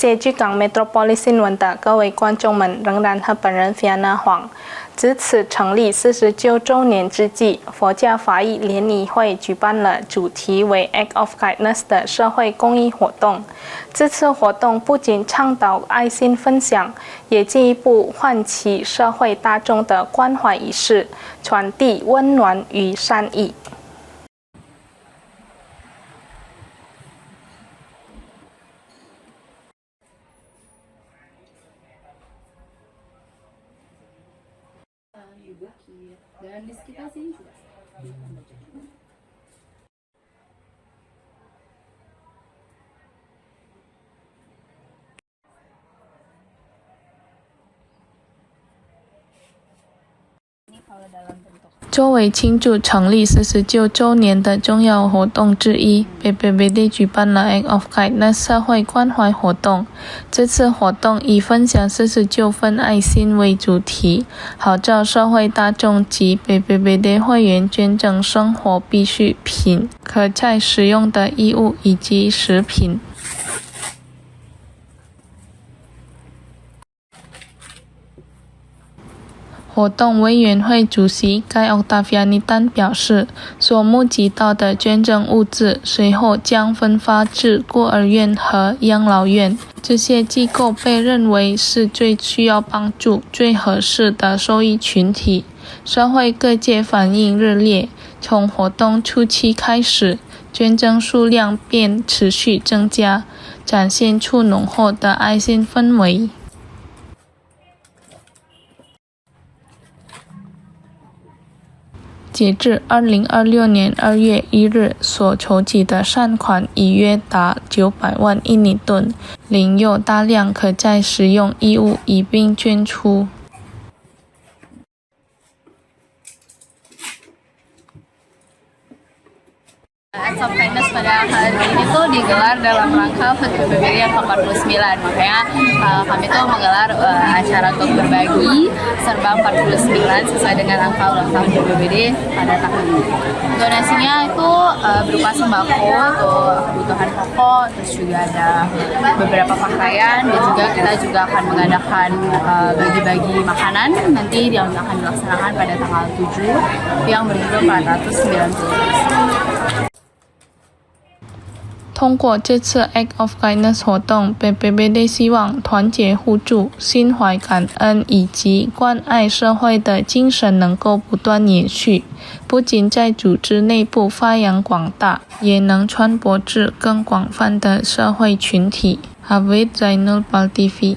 感谢巨港 Metropolis 新闻的各位观众们，仍然和本人 Fiona Huang。值此成立49周年之际，佛教法医联谊会举办了主题为 Act of Kindness 的社会公益活动。这次活动不仅倡导爱心分享，也进一步唤起社会大众的关怀意识，传递温暖与善意。Dan di sekitar sini juga. 作为庆祝成立49周年的重要活动之一 ，BPBD 举办了 Act of Kindness 社会关怀活动。这次活动以分享49份爱心为主题，号召社会大众及 BPBD 会员捐赠生活必需品、可再使用的衣物以及食品。活动委员会主席盖奥达菲亚尼丹表示，所募集到的捐赠物资随后将分发至孤儿院和养老院。这些机构被认为是最需要帮助、最合适的受益群体。社会各界反应热烈，从活动初期开始，捐赠数量便持续增加，展现出浓厚的爱心氛围。截至2026年2月1日，所筹集的善款已约达900万印尼盾，领有大量可再使用衣物一并捐出。Act of Kindness pada hari ini tuh digelar dalam rangka HUT BPBD yang ke-49, makanya kami tuh menggelar acara untuk berbagi serba 49 sesuai dengan angka ulang tahun BPBD pada tahun ini. Donasinya itu berupa sembako untuk kebutuhan pokok, terus juga ada beberapa pakaian, dan juga kita juga akan mengadakan bagi-bagi makanan nanti yang akan dilaksanakan pada tanggal 7 yang berjumlah 490. 通过这次 Act of Kindness 活动 ，BPBD 希望团结互助、心怀感恩以及关爱社会的精神能够不断延续，不仅在组织内部发扬光大，也能传播至更广泛的社会群体。Hafid Zainul PAL TV